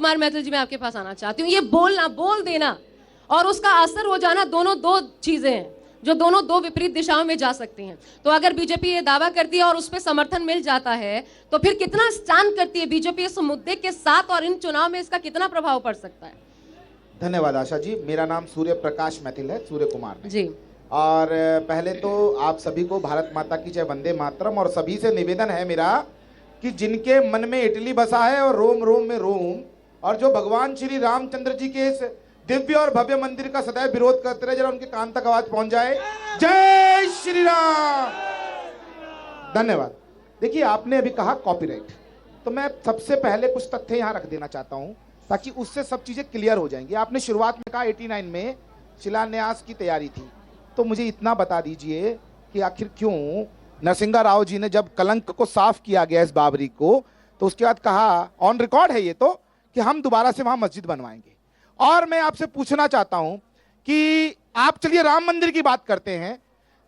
कुमार मैथिल जी, मैं आपके पास आना चाहती हूँ। ये बोलना, बोल देना और उसका असर हो जाना, दोनों दो चीजें हैं जो दोनों दो विपरीत दिशाओं में जा सकती हैं। तो अगर बीजेपी ये दावा करती है और उस पर समर्थन मिल जाता है, तो फिर कितना स्टैंड करती है बीजेपी इस मुद्दे के साथ और इन चुनाव में इसका कितना प्रभाव पड़ सकता है? धन्यवाद आशा जी। मेरा नाम सूर्य प्रकाश मैथिल है, सूर्य कुमार जी। और पहले तो आप सभी को भारत माता की जय, वंदे मातरम। और सभी से निवेदन है मेरा कि जिनके मन में इटली बसा है और रोम रोम में रोम, और जो भगवान श्री रामचंद्र जी के इस दिव्य और भव्य मंदिर का सदैव विरोध करते रहे, जरा उनके कान तक आवाज पहुंच जाए, जय श्री राम। धन्यवाद। देखिए, आपने अभी कहा कॉपीराइट, तो मैं सबसे पहले कुछ तथ्य यहां रख देना चाहता हूं ताकि उससे सब चीजें क्लियर हो जाएंगी। आपने शुरुआत में कहा 89 में शिलान्यास की तैयारी थी, तो मुझे इतना बता दीजिए कि आखिर क्यों नरसिंह राव जी ने जब कलंक को साफ किया गया इस बाबरी को, तो उसके बाद कहा, ऑन रिकॉर्ड है ये तो, कि हम दोबारा से वहां मस्जिद बनवाएंगे। और मैं आपसे पूछना चाहता हूं कि आप चलिए राम मंदिर की बात करते हैं,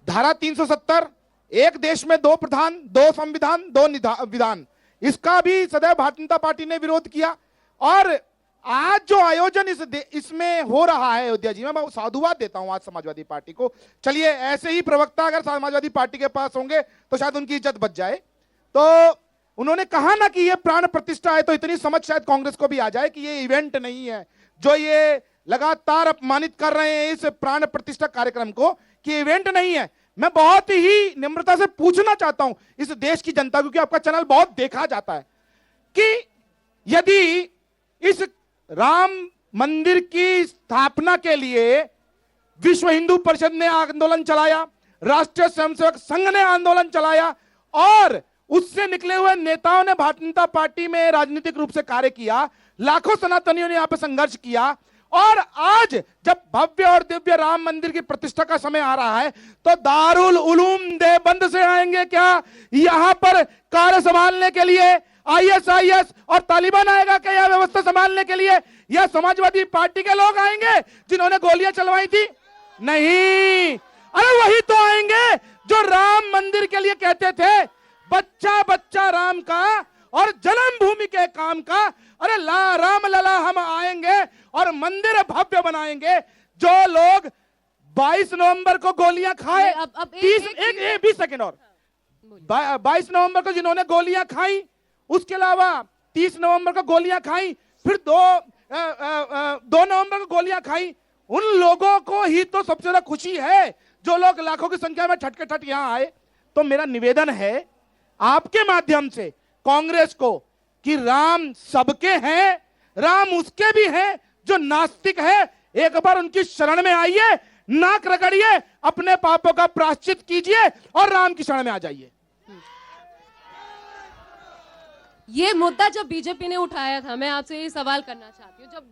धारा 370, एक देश में दो प्रधान, दो संविधान, दो विधान, इसका भी सदैव भारतीय जनता पार्टी ने विरोध किया। और आज जो आयोजन इसमें हो रहा है अयोध्या जी में, मैं साधुवाद देता हूं आज समाजवादी पार्टी को। चलिए, ऐसे ही प्रवक्ता अगर समाजवादी पार्टी के पास होंगे तो शायद उनकी इज्जत बच जाए। तो उन्होंने कहा ना कि ये प्राण प्रतिष्ठा है, तो इतनी समझ शायद कांग्रेस को भी आ जाए कि ये इवेंट नहीं है, जो ये लगातार अपमानित कर रहे हैं इस प्राण प्रतिष्ठा कार्यक्रम को, कि इवेंट नहीं है। मैं बहुत ही निम्रता से पूछना चाहता हूं इस देश की जनता, क्योंकि आपका चैनल बहुत देखा जाता है, कि यदि इस राम मंदिर की स्थापना के लिए विश्व हिंदू परिषद ने आंदोलन चलाया, राष्ट्रीय स्वयंसेवक संघ ने आंदोलन चलाया, और उससे निकले हुए नेताओं ने भारतीय जनता पार्टी में राजनीतिक रूप से कार्य किया, लाखों सनातनियों ने यहां पर संघर्ष किया, और आज जब भव्य और दिव्य राम मंदिर की प्रतिष्ठा का समय आ रहा है, तो दारुल उलूम देवबंद से आएंगे क्या यहां पर कार्य संभालने के लिए? आईएसआईएस और तालिबान आएगा क्या यह व्यवस्था संभालने के लिए? या समाजवादी पार्टी के लोग आएंगे जिन्होंने गोलियां चलवाई थी? नहीं, अरे वही तो आएंगे जो राम मंदिर के लिए कहते थे बच्चा बच्चा राम का और जन्मभूमि के काम का। अरे राम लला हम आएंगे और मंदिर भव्य बनाएंगे। जो लोग 22 नवंबर को गोलियां खाए, 20 सेकंड और 22 नवंबर को जिन्होंने गोलियां खाई, उसके अलावा 30 नवंबर को गोलियां खाई, फिर 2 नवंबर को गोलियां खाई, उन लोगों को ही तो सबसे ज्यादा खुशी है जो लोग लाखों की संख्या में ठट के ठट यहां आए। तो मेरा निवेदन है आपके माध्यम से कांग्रेस को कि राम सबके हैं, राम उसके भी हैं जो नास्तिक है। एक बार उनकी शरण में आइए, नाक रगड़िए, अपने पापों का प्रायश्चित कीजिए और राम की शरण में आ जाइए। ये मुद्दा जब बीजेपी ने उठाया था, मैं आपसे ये सवाल करना चाहती हूँ, जब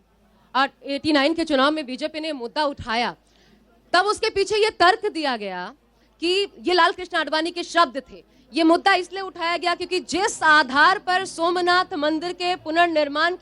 89 के चुनाव में बीजेपी ने मुद्दा उठाया, तब उसके पीछे ये तर्क दिया गया कि ये लाल कृष्ण आडवाणी के शब्द थे। ये मुद्दा इसलिए उठाया गया क्योंकि जिस आधार पर सोमनाथ मंदिर के पुनर्निर्माण